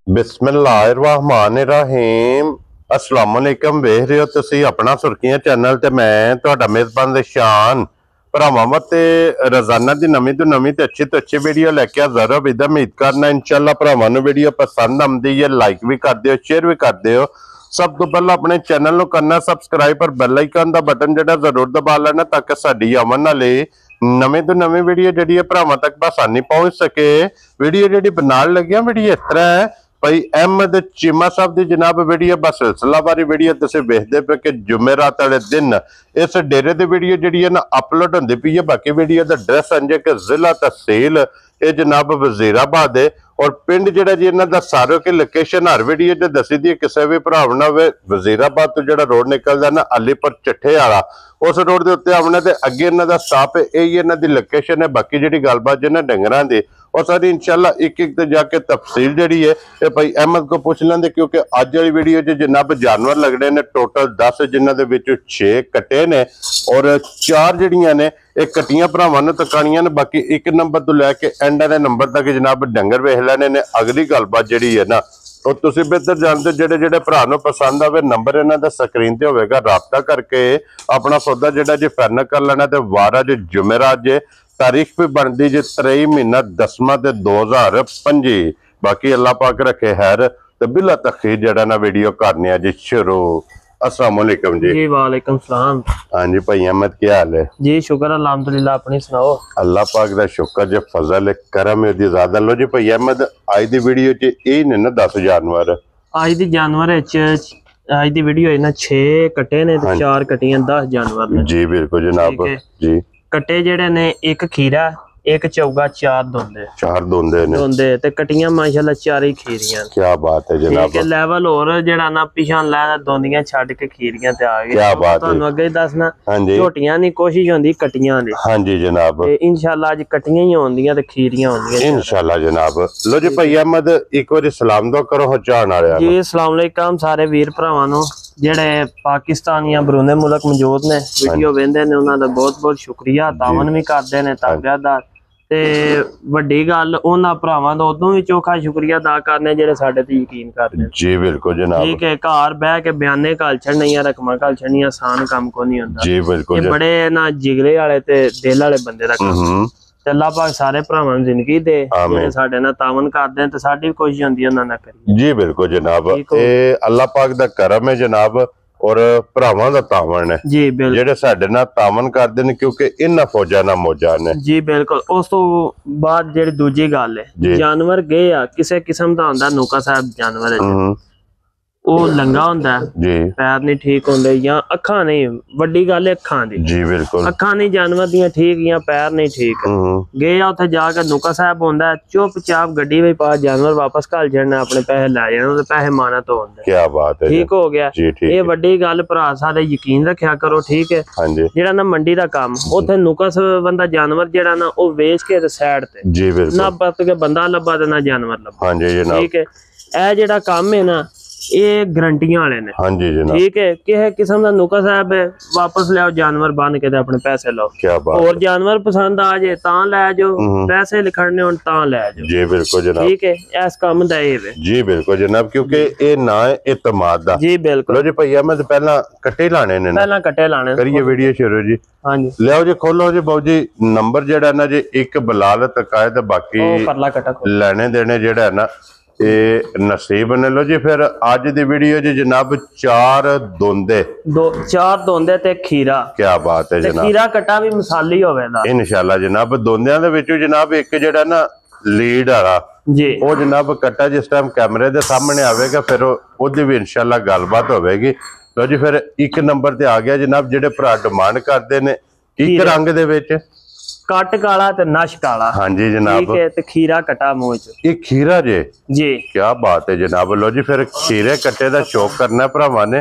बिस्मिल्लाहिर्रहमानिर्रहीम अस्सलाम वालेकुम। वेख रहे हो तुसी अपना सुर्खियां चैनल ते मैं तुहाडा मेजबान शान भरावां ते रोजाना दी नवीं तो नवीं ते अच्छी वीडियो लेके हाज़र हो। उम्मीद करना इंशाअल्लाह भरावां नूं वीडियो पसंद आंदी है, लाइक भी कर दिओ, शेयर भी कर दिओ। सब तो पहला अपने चैनल नूं करना सबसक्राइब और बेल आइकन दा बटन जिहड़ा जरूर दबा लेना ताकि साडी आवन वाली नवीं तो नवीं वीडियो जिहड़ी है भरावां तक बसानी पहुंच सके। वीडियो जिहड़ी बनाण लग्गियां वीडियो इस तरह है भाई अहमद चीमा साहब की जनाब वीडियो बस सिलसिलावारी वीडियो तुसीं वेखदे पे कि जुमेरात वाले दिन इस डेरे की वीडियो जी है ना अपलोड होंदी पई है। बाकी वीडियो का एड्रैस अंजे कि जिला तहसील ये जनाब वजीराबाद है और पिंड जिहड़ा जी इन्हां दा सारो की लोकेशन हर वीडियो च दसी दी किसी भी भरा ना होवे। वजीराबाद तो जिहड़ा रोड निकलदा ना अलीपुर चिट्ठे वाला उस रोड के उत्ते आउणा ते अगे इन्हां दा स्टाप है, यही इन्हां दी लोकेशन है। बाकी जिहड़ी गलबात जिन्हां डंगरां दी और सारी इंशाल्लाह एक एक ते जाके तफसील जिहड़ी है ये भाई अहमद को पूछ लेंदे क्योंकि अज वाली वीडियो च जनाब जानवर लगने ने टोटल 10 जिन्हां दे विच 6 कट्टे ने और 4 जिहड़ियां ने एक कट्टियां भरावां नूं तकाणियां ने। बाकी एक नंबर तो लैके एंड वाले नंबर तक जनाब डंगर वेख लैने ने। अगली गलबात जिहड़ी है ना तो तुसीं बेहतर जानते जेडे जेडे भरा नूं पसंद आवे नंबर इन्हां दा स्क्रीन ते होवेगा, राबता करके अपना सौदा जिहड़ा जी फाइनल कर लेना। ते वारा जी जुमेरात जे तारीख भी बनती जी 23 महीना 10वां ते 2025। बाकी अल्लाह पाक रखे खैर ते बिला तखीर जड़ा ना वीडियो करने जी शुरू। अस्सलाम वालेकुम जी। वालेकुम सलाम। हाँ जी भाई अहमद क्या हाल है जी? शुक्र अल्हम्दुलिल्लाह, अपनी सुनाओ। अल्लाह पाक दा शुक्र जे फजल है करम है दी ज़्यादा। लो जी भाई अहमद आज दी वीडियो च ए ने ना 10 जानवर आज दी जानवर आज दी वीडियो है ना 6 कट्टे ने ते 4 कट्टियां 10 जानवर ने जी। बिल्कुल जनाब जी। कट्टे जेडे ने एक खीरा एक चौगा 4 दोंदे ने ते कट्टियां माशाल्लाह 4 ही खीरियां। क्या बात है जनाब। ठीक है लेवल और जेड़ा ना पिछां लै दोंदियां छड्ड के खीरियां ते आ गए। क्या बात है। तुहानू अगे दसना हां जी झोटियां दी कोशिश होंदी कट्टियां दी। हां जी जनाब ते इंशाल्लाह अज कट्टियां ही होंदियां ते खीरियां होंदियां इंशाल्लाह जनाब। लो जी भाई अहमद एक बार सलाम दो करो चाहण वाले जी। अस्सलाम वालेकुम सारे वीर भरावां नूं जेडे पाकिस्तान या बरूने मुल्क मौजूद ने वीडियो वेंदे ने उन्हां दा बहुत बहुत शुक्रिया। तावन भी करदे ने ताबियादार ते वड्डी गल उन्हां भरावां दा उदों भी चोखा शुक्रिया अदा करने जेडे साडे ते यकीन करदे जी। बिल्कुल जनाब। ठीक है घर बह के बयाने घल छड़ने या रकमां घल छड़नियां आसान काम को नहीं हुंदा जी। बिल्कुल बड़े ना जिगरे वाले ते दिल वाले बंदे दा काम। ते अल्लाह पाक सारे भरावां नूं जिंदगी दे जेडे साडे नाल तावन करदे ते साडी भी कोशिश हुंदी उन्हां नाल करिए जी। बिल्कुल जनाब ए अल्लाह पाक दा करम है जनाब और भरावां दा तावन है जी। बिल्कुल जेडे साडे नाल तावन करदे ने क्योंकि इन्हां फौजां नाल मौजां ने जी। बिल्कुल उस तो बाद जेडी दूजी गल है जानवर गए आ किसे किस्म दा हुंदा नूका साहब जानवर है वो लंगा हुंदा जी, पैर नहीं ठीक होंदे या अखां नहीं वड्डी गल है अखां दी जी। बिल्कुल अखां नहीं जानवर दियां ठीक या पैर नहीं ठीक गए आ उत्थे जाके नूका साहब हुंदा चुपचाप गड्डी विच पा जानवर वापस घल छड़ना अपने पैसे लै जाने ते पैसे मानत होंदे। क्या बात है ठीक हो गया जी। ठीक ये वड्डी गल भरा सारे यकीन रखया करो ठीक है। हां जी जेड़ा ना मंडी दा काम उत्थे नूका बंदा जानवर जेड़ा ना ओ बेच के ते साइड ते जी। बिल्कुल ना बत के बंदा लब्बा ते ना जानवर लब्बा। हां जी जनाब ठीक है ए जेड़ा काम है ना ये गारंटियां वाले ने। हाँ जी जनाब ठीक है कि किस्म दा नूका साहब है वापस ले आओ जानवर बन के अपने पैसे लो। क्या बात और जानवर पसंद आ जाए तां ले जाओ पैसे लिखने होन तां ले जाओ जी। बिल्कुल जनाब ठीक है इस काम दा ये है जी। बिल्कुल जनाब क्योंकि ये ना है इतमाद दा जी। बिल्कुल लो जी भैया मैं पहला कट्टे लाने ने पहला कट्टे लाने करिए वीडियो शुरू जी। हां जी ले आओ जी खोलो जी बाबू जी नंबर जेड़ा ना जी एक बलाल तकाए ते बाकी परला कट्टा लेने देने जेड़ा है ना ये नसीब ने। लो जी फिर आज दी वीडियो जी जनाब 4 दोंदे 4 दोंदे ते खीरा। क्या बात है जनाब खीरा कट्टा भी मसाली होवेगा इंशाल्लाह जनाब। दोंदियां दे विचों जनाब एक जेड़ा ना लीड वाला जी वो जनाब कट्टा जिस टाइम कैमरे दे सामने आवेगा फिर ओदी भी इंशाल्लाह गलबात होवेगी। लो जी फिर एक नंबर ते आ गया जनाब जेडे भरा डिमांड करदे ने एक रंग दे विच कट काला ते नश काला। हाँ जी जनाब ठीक है ते खीरा कटा मुंह च ये खीरा जे जी। क्या बात है जनाब। लो जी फिर खीरे कट्टे दा शौक करना भरावां ने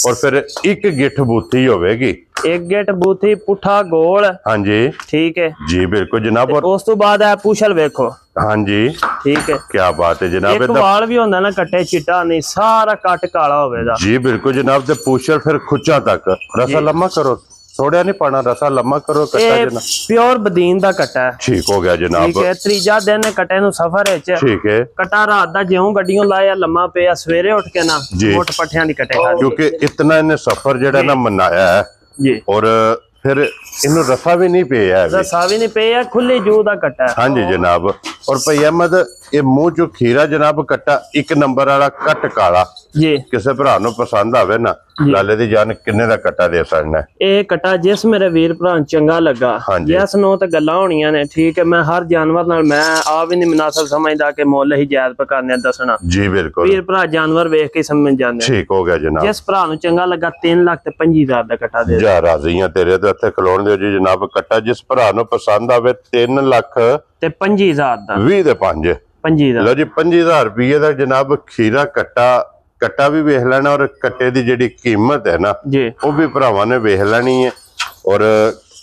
और फिर एक गिठ बूथी होवेगी एक गिठ बूथी पुठा गोल। हाँ जी ठीक है जी। बिल्कुल जनाब और उस तो बाद है पूछल वेखो। हाँ जी ठीक है क्या बात है जनाब। एक वाल भी होंदा ना कट्टे चिट्टा नहीं सारा कट काला होवेगा जी। बिल्कुल जनाब ते पूछल फिर खुचा तक रसा लम्मा करो थोड़ा नहीं पाना, रसा लम्मा करो कट्टा जनाब। प्योर बदीन दा कट्टा है। ठीक हो गया जनाब। ठीक है, त्रीजा दिन है कट्टे नु सफर विच। ठीक है, कट्टा रात दा ज्यों गड्डियों लाया लम्मा पिया, सवेरे उठ के ना मोट पट्ठियां दी कट्टे खा, क्योंकि इतना इन्हें सफर जेड़ा ना मनाया है जी। और फिर इन्हों रसा भी नहीं पे है, रसा भी नहीं पे है, खुली जू दा कट्टा है। हाँ जी जनाब। और भाई अहमद ये मुंह चो खीरा जनाब कट्टा एक नंबर वाला कट काला जी, किसी भरा नु पसंद आवे ना, लाले दी जान किन्ने दा कट्टा दे सकना है। ਇਹ कट्टा जिस मेरे वीर भरा चंगा लगा, हाँ जी। यस नो ते गल्लां होणियां ने। ठीक है, मैं हर जानवर नाल मैं आ भी नहीं मुनासिब समझदा कि मुੱਲ ही जायज पकाने दसना। जी बिल्कुल, वीर भरा जानवर वेख के समझ जांदे। ठीक हो गया जनाब। जिस भरा नु चंगा लगा 3,25,000 दा कट्टा दे जा राजी हां तेरे ते इत्थे खलोण दिओ जी जनाब। कट्टा जिस भरा नु पसंद आवे 3,25,000 ते 25,000 दा 20 ਦੇ 5 25,000 लो जी। 25,000 रुपये ਦਾ जनाब खीरा कट्टा भी वेख लेना और कट्टे दी जेडी कीमत है ना जी, वो भी भरावां ने वेख लेनी है। और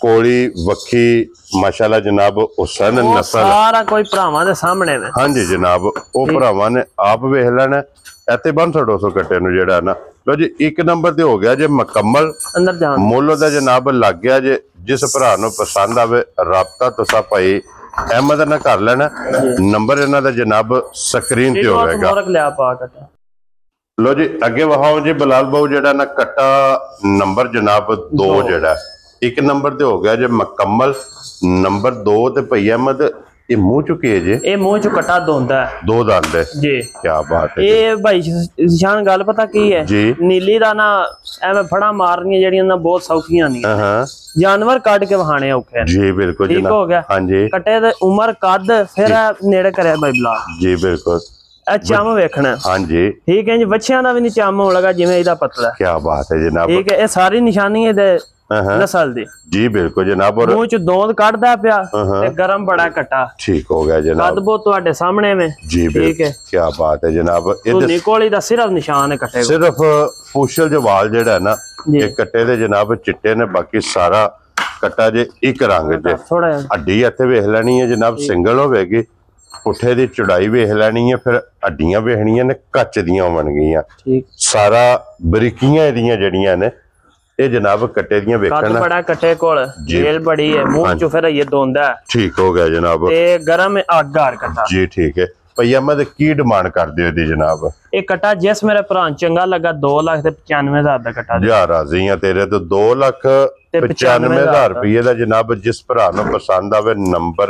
कोली वक्खी माशाल्लाह जनाब हुसन वो नस्ल सारा कोई भरावां दे सामने में। हाँ जी जनाब, वो भरावां ने आप वेख लेना। इत्थे 150 कट्टे नु जेड़ा ना लो जी। एक नंबर ते हो गया जे मुकम्मल अंदर जान मुੱਲ ਦਾ जनाब लग गया जे। जिस भरा नु पसंद आवे राबता तुसा भाई अहमद ना कर लेना। नंबर इन्हां दा जनाब स्क्रीन ते होवेगा। मोरक लिया पा कट्टा। लो जी अगे वहाओ जी बिलाल बाबू जेड़ा ना कट्टा नंबर जनाब 2 जेड़ा एक नंबर ते हो गया जे मुकम्मल। नंबर 2 ते भई अहमद ये मुंह चुके जे, ये मुंह चो कट्टा दोंदा है 2 दंद है जी। क्या बात है ये भाई शान गल पता की है जी। नीली दा ना एवें फड़ा मारनियां जेड़ियां ना बहुत सौखियां नहीं, हाँ जानवर काट के वहाने औखे ने। जी बिल्कुल ठीक हो गया। हाँ जी, कट्टे दे उम्र कद फिर नेड़े करे भाई बिलाल जी बिल्कुल। चम वेखना। हाँ जी, ठीक है जी, बच्चियां दा भी नहीं चम होण लगा जिवें इहदा पतला। क्या बात है जनाब। ठीक है, ये सारी निशानी है दे नस्ल दी। जी बिल्कुल जनाब। और मुंह च दोंद कटदा पिया ते गरम बड़ा कट्टा। ठीक हो गया जनाब। कद बहुत तुहाडे सामने में। जी ठीक है, क्या बात है जनाब। तो निकोली दा सिर्फ निशान है कट्टे, सिर्फ पूछल जो वाल जेड़ा है ना ये कट्टे दे जनाब चिट्टे ने, बाकी सारा कट्टा जे एक रंग जे। थोड़ा हड्डी इत्थे वेख लेनी है जनाब, सिंगल होवेगी। पुट्ठे दी चौड़ाई वेख लेनी है, फिर हड्डियां वेखनियां ने कच दियां बन गईयां। ठीक, सारा बरीकियां एदियां जड़ियां ने ये जनाब कट्टे दियां कद वेखना। बड़ा कट्टे कोल, जेल बड़ी है, मुंह चो फिर ये दोंदा है। ठीक हो गया जनाब। ते गरम है आगार कट्टा जी ठीक है। भैया मैं की डिमांड कर दियो दी जनाब। ये कट्टा जिस मेरे भरा चंगा लगा 2,95,000 दा कट्टा। जा राजी हां तेरे तो 2,95,000 रुपये दा जनाब। जिस भरा नु पसंद आवे नंबर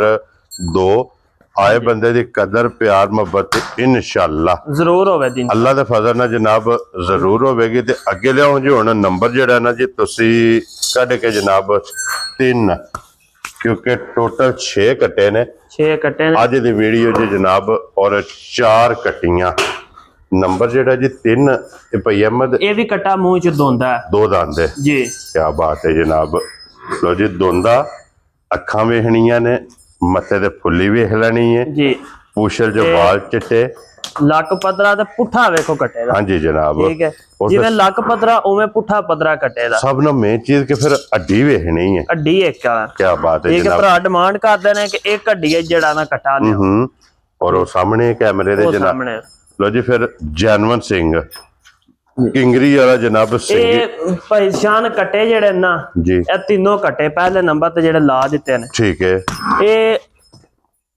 2 आए बंदे दी कदर प्यार मोहब्बत इंशाअल्लाह जरूर होवे दिन अल्लाह दे फजल नाल जनाब जरूर होवेगी। ते अगे लियाओ जी हुण नंबर जेड़ा ना जी तुसी कढ के जनाब 3, क्योंकि टोटल 6 कट्टे ने, 6 कट्टे ने अज दी वीडियो जी जनाब। और 4 कट्टियां। नंबर जेड़ा जी 3 ते भई अहमद ये भी कट्टा मुंह च दोंदा है 2 दंद है। जी, क्या बात है जनाब। लो जी दोंदा अखां वेखनियां ने, मथे ते फुल्ली वेख लेनी है जी। पूछल जो वाल चिट्टे, लक पतरा ते पुठा वेखो कट्टे दा। हाँ जी जनाब। ठीक है, जिवें लक पतरा उवें पुठा पतरा कट्टे दा। सब नो मेन चीज के फिर हड्डी वेखनी है। हड्डी एक का। क्या बात है ठीक है, जनाब। भरा डिमांड करदे ने कि एक हड्डी है जेड़ा ना कटा लिया। और वो सामने कैमरे दे जनाब। सामने लो जी फिर जैनवन सिंह किंगरी वाला जनाब सिंह ये पहचान कट्टे जेड़े ना जी। ये तीनों कट्टे पहले नंबर ते जेड़े ला दिते ने। ठीक है। ये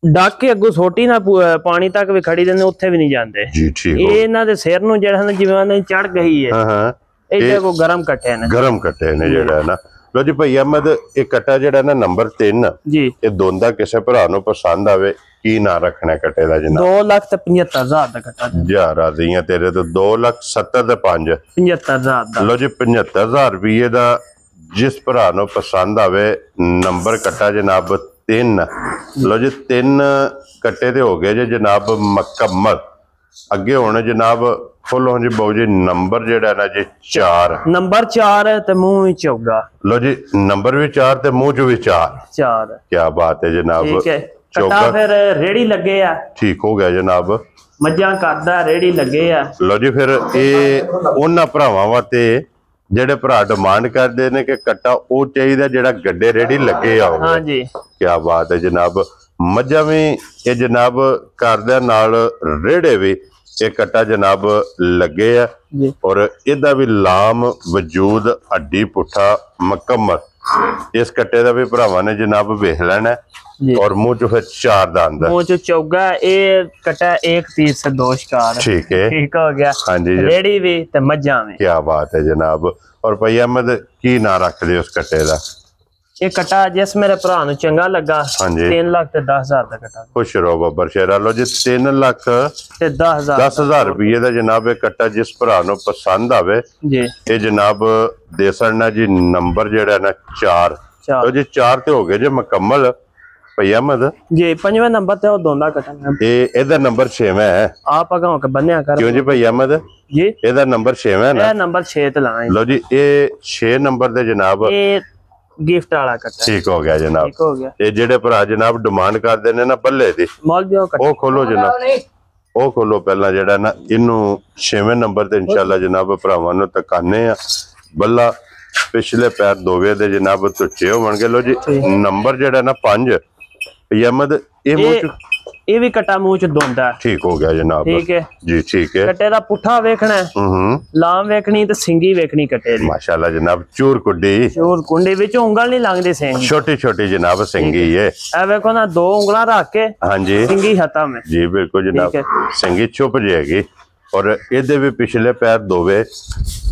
डक के अगू सोटी ना पानी तक भी खड़ी देने उत्थे भी नहीं जाते जी। ठीक हो। ये इन्हां दे सिर नु जेड़ा ना जिवें चढ़ गई है। हाँ ये को गरम कट्टे ने, गरम कट्टे ने जेड़ा है ना। लो जी भाई अहमद ये कट्टा जेड़ा ना नंबर 3 जी। ये दोंदा किसे भरा नु पसंद आवे की ना रखना कट्टे दा जनाब। 2,75,000 दा कट्टा जा राजी हां तेरे तो 2,70,500 75,000 दा। लो जी 75,000 रुपये दा जिस भरा नु पसंद आवे नंबर कट्टा जनाब 3। लो जी 3 कट्टे ते हो गए जी जनाब मुकम्मल। अगे होने जनाब फुल हो जी बाबू जी नंबर जेड़ा ना जी 4 नंबर 4 है ते मुंह ही चौगा। लो जी नंबर भी 4 ते मुंह चो भी 4। क्या बात है जनाब। ठीक है, कट्टा फिर रेड़ी लगे आ। ठीक हो गया जनाब। मज्जां करदा रेड़ी लगे आ। लो जी फिर ये उन्हां भरावां वास्ते जेड़े भरा डिमांड करते हैं कि कट्टा वो चाहिए जेड़ा गड्डे रेडी लगे आओ। हाँ जी। क्या बात है जनाब। ਮੱਝਾਂ ਵੀ ਇਹ ਜਨਾਬ ਕਰਦੇ ਨਾਲ ਰੇੜੇ ਵੀ ਇਹ ਕੱਟਾ ਜਨਾਬ ਲੱਗੇ ਆ ਔਰ ਇਹਦਾ ਵੀ ਲਾਮ ਵਜੂਦ ਹੱਡੀ ਪੁੱਠਾ ਮੁਕੰਮਲ। ਇਸ ਕੱਟੇ ਦਾ ਵੀ ਭਰਾਵਾਂ ਨੇ ਜਨਾਬ ਵੇਖ ਲੈਣਾ और मुंह चो फिर 4 दांत मुंह चो चौगा ये कटा 1 तीर से 2 शिकार ठीक है हो गया। हाँ जी रेड़ी भी ते मज्जा में। क्या बात है जनाब। और भाई अहमद की ना रख दे उस कट्टे दा? ये कटा जिस मेरे भरा नु चंगा लगा। हाँ जी 3 लाख ते 10,000 दा कटा। खुश रहो बब्बर शेरा। लो जी 3 लाख ते 10,000 रुपये दा जनाब ये कट्टा जिस भरा नु पसंद आवे जी ये जनाब दे सकना जी। नंबर जेड़ा ना 4 तो जी 4 ते हो गए जी मुकम्मल भैया अहमद जी। 5वें नंबर ते दोंदा कटा ये एदा नंबर 6वां है। आप अगां के बन्या कर क्यों जी भैया अहमद जी एदा नंबर 6वां है ना? ये नंबर 6 ते लाए। लो जी ये 6 नंबर दे जनाब ये गिफ्ट वाला कटा ठीक हो गया जनाब। ठीक हो गया। ये जेड़े भरा जनाब डिमांड करदे ने ना बल्ले दी मौलवियों कटा ओ खोलो जनाब ओ खोलो पहला जेड़ा ना इनू 6वें नंबर ते इंशाल्लाह जनाब भरावां नु तकाने आ बल्ला पिछले पैर दोवे दे जनाब तुच्चे होणगे। लो जी नंबर जेड़ा ना 5 अहमद ये भी कटा मुंह च दोंदा है। ठीक हो गया जनाब। ठीक है जी ठीक है। कट्टे दा पुठा वेखना है लाम वेखनी ते सिंगी वेखनी कट्टे दी माशाल्लाह जनाब। चूर कुंडी विच उंगल नहीं लगदी सिंगी छोटी छोटी जनाब सिंगी है। ए वेखो ना 2 उंगलां रख के हां जी सिंगी हथा में जी बिल्कुल जनाब सिंगी छुप जाएगी। और इहदे भी पिछले पैर दोवे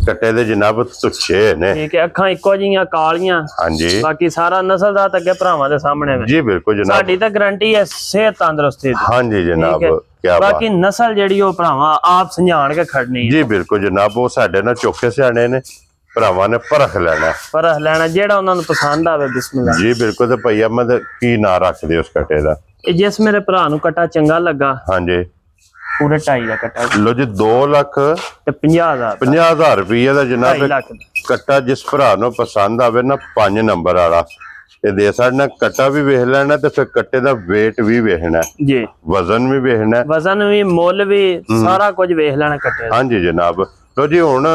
कट्टे दे जनाब तुच्छे ने। ठीक है अखां इको जियां कालियां हां जी बाकी सारा नस्लदार अगे भरावां दे सामने में जी बिल्कुल जनाब। साडी तां गारंटी है सेहत तंदुरुस्ती दी। हां जी जनाब क्या बात। बाकी नस्ल जेड़ी ओ भरावां आप समझाण के खड़नी जी बिल्कुल जनाब। वो साडे ना चौके सियाणे ने भरावां ने परख लेना जेड़ा उन्हां नूं पसंद आवे बिस्मिल्लाह जी बिल्कुल। ते भाई अहमद की ना रख दे उस कट्टे दा? जिस मेरे भरा नूं कट्टा चंगा लगा हां जी पूरे 2.5 दा कट्टा। लो जी 2 लाख ते 50,000 रुपये दा जनाब कट्टा जिस भरा नूं पसंद आवे ना 5 नंबर वाला ये दे सकना। कट्टा भी वेख लेना ते फिर कट्टे दा वेट भी वेखना जी वजन भी वेखना वजन भी मुल भी सारा कुछ वेख लेना कट्टे। हां जी जनाब। लो जी हुण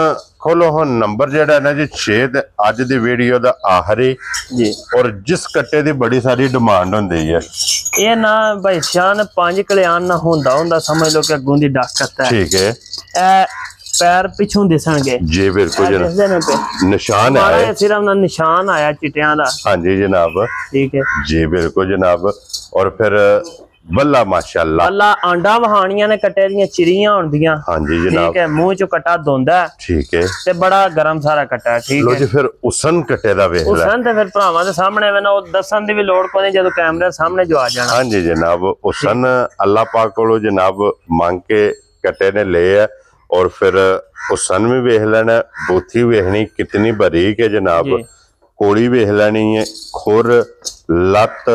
खोलो हुण नंबर जेड़ा ना जी 6 ते अज दी वीडियो दा आखिरी जी। और जिस कट्टे दी बड़ी सारी डिमांड हुंदी है ये ना भाई शान 5 कल्याण ना हुंदा समझ लो कि अगों दी डाकत है। ठीक है ए पैर पिछों दिसणगे जी बिल्कुल जनाब निशान है सिर्फ ना निशान आया चिटियां दा। हां जी जनाब ठीक है जी बिल्कुल जनाब। और फिर बल्ला माशाल्लाह बल्ला आंडा वहानियां ने कट्टे दियां चिरियां होंदियां। हां जी जनाब ठीक है मुंह चो कट्टा दोंदा ठीक है ते बड़ा गरम सारा कट्टा ठीक है। लो जी फिर उसन कट्टे दा वेख ले उसन ते फिर भरावां दे सामने वे ना ओ दसन दी भी लोड़ कोनी जदों कैमरे सामने जो आ जाना। हां जी जनाब उसन अल्लाह पाक कोलों जनाब मांग के कट्टे ने ले है। और फिर उसन भी वेख लेना बोथी वेखनी कितनी बारीक है जनाब कोड़ी वेख लेनी है खुर लत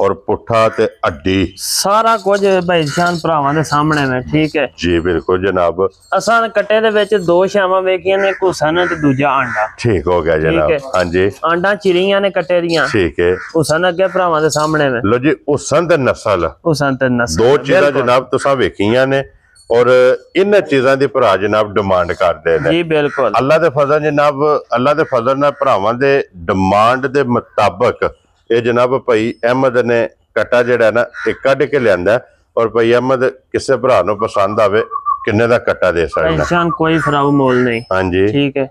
और पुठा ते हड्डी सारा कुछ भाई शान भरावां दे सामने में ठीक है जी बिल्कुल जनाब। असां कट्टे दे विच 2 छावां वेखियां ने हुसन ते दूजा आंडा ठीक हो गया जनाब। हां जी आंडा चिरियां ने कट्टे दियां ठीक है हुसन अगे भरावां दे सामने में। लो जी हुसन ते नस्ल 2 चीज़ां जनाब तुसां वेखियां ने और इन चीज़ां दी भरा जनाब डिमांड करदे ने जी बिल्कुल। अल्लाह दे फजल जनाब अल्लाह दे फजल नाल भरावां दे डिमांड दे मुताबिक ये जनाब भाई अहमद ने कट्टा जेड़ा ना एक कढ के लियांदा और भाई अहमद किसे भरा नूं पसंद आवे किन्ने दा कट्टा दे सकदा शान कोई फराऊ मोल नहीं। हां जी ठीक है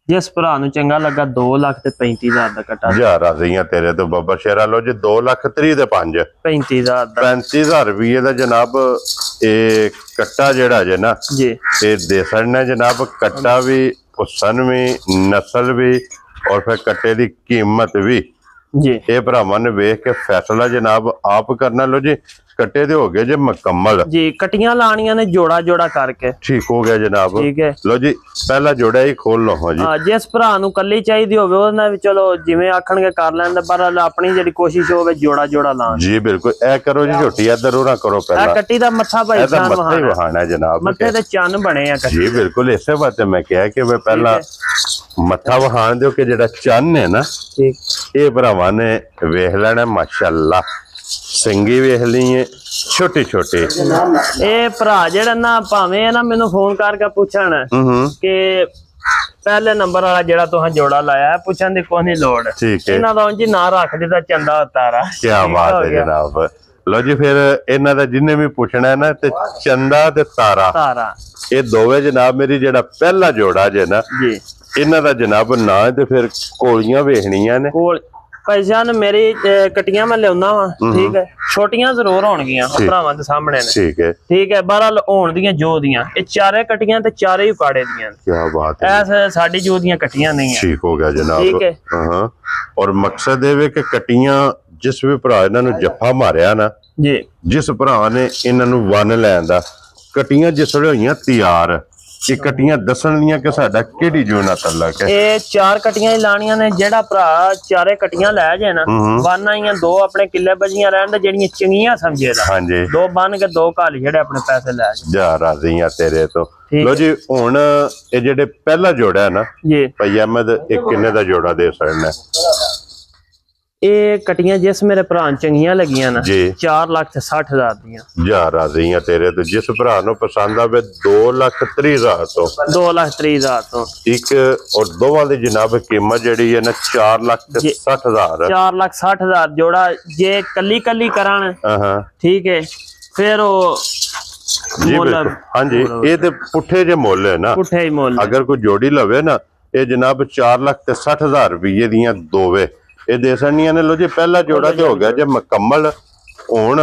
जिस भरा नूं चंगा लगा 2 लाख ते 35,000 दा कट्टा जा राज़ियां तेरे तो बाबा शेरा। लो जी 2 लाख 30 ते 5 35,000 रुपये दा जनाब ये कट्टा जेड़ा जे ना जी ये दे सकना जनाब। कट्टा भी हुसन भी नस्ल भी और फिर कट्टे दी कीमत भी जी ये भरावां ने वेख के फैसला जनाब आप करना। लो जी कट्टे दे हो गए जे मुकम्मल जी कटियां लानियां ने जोड़ा जोड़ा करके ठीक हो गया जनाब ठीक है। लो जी पहला जोड़ा ही खोल लो जी। हां जिस भरा नूं कल्ली चाहिदी होवे ओना भी चलो जिवें आखणगे कर लैंदे पर अपनी जेडी कोशिश होवे जोड़ा जोड़ा लाण जी बिल्कुल। ए करो जी छोटी इधर ना करो पहला ए कट्टी दा मत्था भाई शान वहाना है जनाब मत्थे ते चन्न बने आ जी बिल्कुल। इसे बात मैं कहा कि वे पहला मत्था वहान दो कि जेड़ा चन्न है ना ठीक ये भरावां ने वेख लेना माशाल्लाह सिंगी वेख ली है छोटी छोटी। ए भरा जेड़ा ना भावें ना मैनू फोन करके पूछण कि पहले नंबर वाला जेड़ा तुहां जोड़ा लाया है पूछण दी कोई नहीं लोड़ ठीक है इन्हां दा उंज ना रख दिता चंदा तारा। क्या बात है जनाब लो जी फिर इन्हां दा जिन्ने भी पुछना है ना ते चंदा ते तारा ये दोवे जनाब मेरी जेड़ा पहला जोड़ा जे ना जी इन्हां दा जनाब ना ते फिर कोलियां वेखणियां ने भाईजान मेरी कटियां मैं लियाउंदा वा ठीक है छोटियां जरूर होणगियां भरावां दे सामने ने ठीक है बहरहाल होण दियां जो दियां ये चारे कटियां ते चारे ही पाड़े दियां क्या बात है ऐसे साडी जो दियां कटियां नहीं है ठीक हो गया जनाब ठीक है हां और मकसद ये वे कि कटियां जिस भी भरा इन्हां नु जफ्फा मारिया ना जी जिस भरा ने इन्हां नु वन लैण दा कटियां जिस वे होईयां तैयार ये कटियां दसन दियां कि साडा केड़ी जो ना तलक है ये चार कटियां ही लाणियां ने जेड़ा भरा चारे कटियां ले जाए ना वन आईयां दो अपने किले बजियां रहन दे जेड़ियां चंगियां समझे दा हां जी दो बन के दो घाल जेड़े अपने पैसे ले जा राजी हां तेरे तो लो जी हुन ये जेड़े पहला जोड़ा है ना जी भाई अहमद एक किन्ने दा जोड़ा दे सकना ये कटियां जिस मेरे भरा चंगियां लगियां ना 4,60,000 दियां जा राजी हां तेरे तो जिस भरा नु पसंद आवे 2,30,000 तो 2,30,000 तो एक और दोवां दी जनाब कीमत जेड़ी है ना 4,60,000 4,60,000 जोड़ा जे कली कली करन ठीक है फिर वो हाँ जी ये ते पुठे जे मोल है ना पुठे ही मोल अगर कोई जोड़ी लवे ना ये जनाब 4,60,000 रुपये दियां दोवे ये दे सकनियां ने लो जी पहला जोड़ा तो हो गया जब मुकम्मल हुन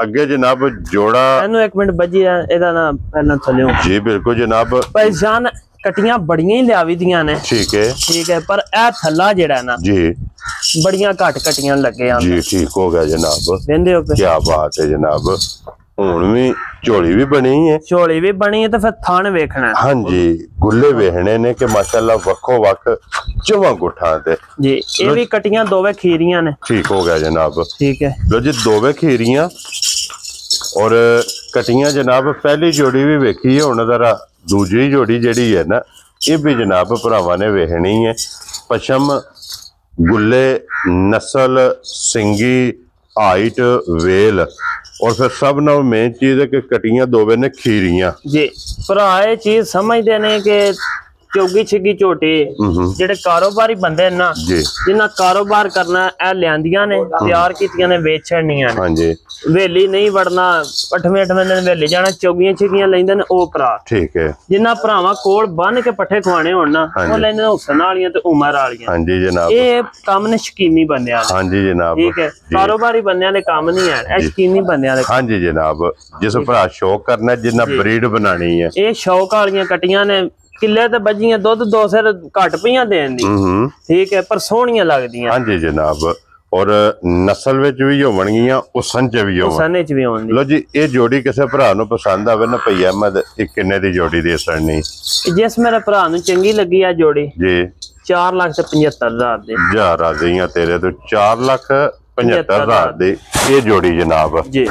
अगे जनाब जोड़ा एनु एक मिनट बजी एदा ना पहला चलियो जी बिल्कुल जनाब भाईजान कटियां बड़ियां ही लियावी दियां ने ठीक है पर ए थल्ला जेड़ा ना जी बड़ियां घट कटियां लगे जी ठीक हो गया जनाब वेंदे हो क्या बात है जनाब हुन भी झोली भी बनी है तो फिर थान वेखना है हाँ जी गुल्ले वेखने ने कि माशाल्लाह वक्खो वक्ख चौवां गुठा ते जी ये भी कटियां दोवे खीरियां ने ठीक हो गया जनाब ठीक है लो जी दोवे खीरियां और कटियां जनाब पहली जोड़ी भी वेखी है हुन जरा दूजी जोड़ी जेड़ी है ना ये भी जनाब भरावां ने वेखनी है पशम गुल्ले नस्ल सिंगी हाइट वेल और फिर सब ना मेन चीज है कि कटियां दोवे ने खीरियां जी भरा ये चीज समझते ने कि चौगी छिगी झोटी जेडे कारोबारी बंदे ना जिन्ना कारोबार करना ए लियांदियां ने तैयार कीतियां ने वेच छड़नियां ने हां जी वेली नहीं वड़ना 8वें दिन वेली जाना चौगियां छिगियां लैंदे ने ओ भरा ठीक है जिन्ना भरावां कोल बन के पट्ठे खवाने होण ना ओ लैंदे हुसन वालियां ते उमर वालियां हां जी जनाब ये काम ने शकीनी बंदियां हां जी जनाब ठीक है कारोबारी बंदियां दे काम नहीं है ए शकीनी बंदियां दे हां जी जनाब जिस भरा शौक करना जिन्ना ब्रीड बनानी है ये शौक वालियां कटियां ने किले ते बजियां दुध 2 सिर घट पियां देन दी ठीक है पर सोहणियां लगदियां हां जी जनाब और नस्ल विच भी होवणगियां उसन च भी होवणगी लो जी ये जोड़ी किसे भरा नु पसंद आवे ना भई अहमद एक किन्ने दी जोड़ी दे सकनी जिस मेरे भरा नु चंगी लगी आ जोड़ी जी 4,75,000 दी जा राजियां तेरे तो 4,75,000 दी ये जोड़ी जनाब जी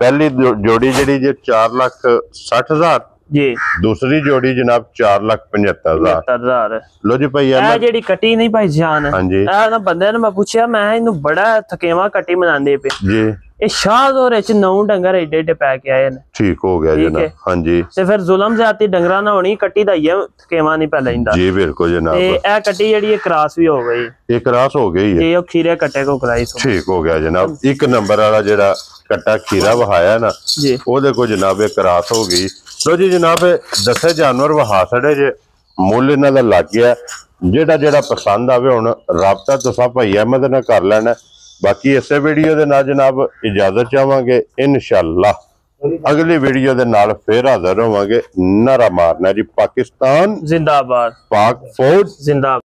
पहली जोड़ी जेड़ी जे 4,60,000 जी दूसरी जोड़ी जनाब 4,75,000 लो जी भाई ए जेडी कटी नहीं भाई जान हां जी ए ना बंदे ने मैं पूछया मैं इनु बड़ा थकेवा कटी बनांदे पे जी ये शाहदोर च 9 डंगर एडे एडे पै के आए ने ठीक हो गया जनाब हां जी ते फिर जुल्म ज्यादती डंगरा ना होनी कटी दा ये थकेवा नहीं पै लैंदा जी बिल्कुल जनाब ते ए कटी जेडी ये क्रॉस भी हो गई ये क्रॉस हो गई है ये खीरे कट्टे को कराई ठीक हो गया जनाब एक नंबर वाला जेड़ा कट्टा खीरा वहाया ना जी ओदे को जनाब ये क्रॉस हो गई लो जी जनाब दसे जानवर वहा छड़े जे मुल इन्हां दा लग गया जेड़ा जेड़ा पसंद आवे हुण राबता तुसां भाई अहमद नाल कर लेना बाकी इसे वीडियो दे नाल जनाब इजाजत चाहांगे इंशाअल्लाह अगली वीडियो दे नाल फिर हाजिर होवांगे नारा मारना जी पाकिस्तान जिंदाबाद पाक फौज जिंदाबाद।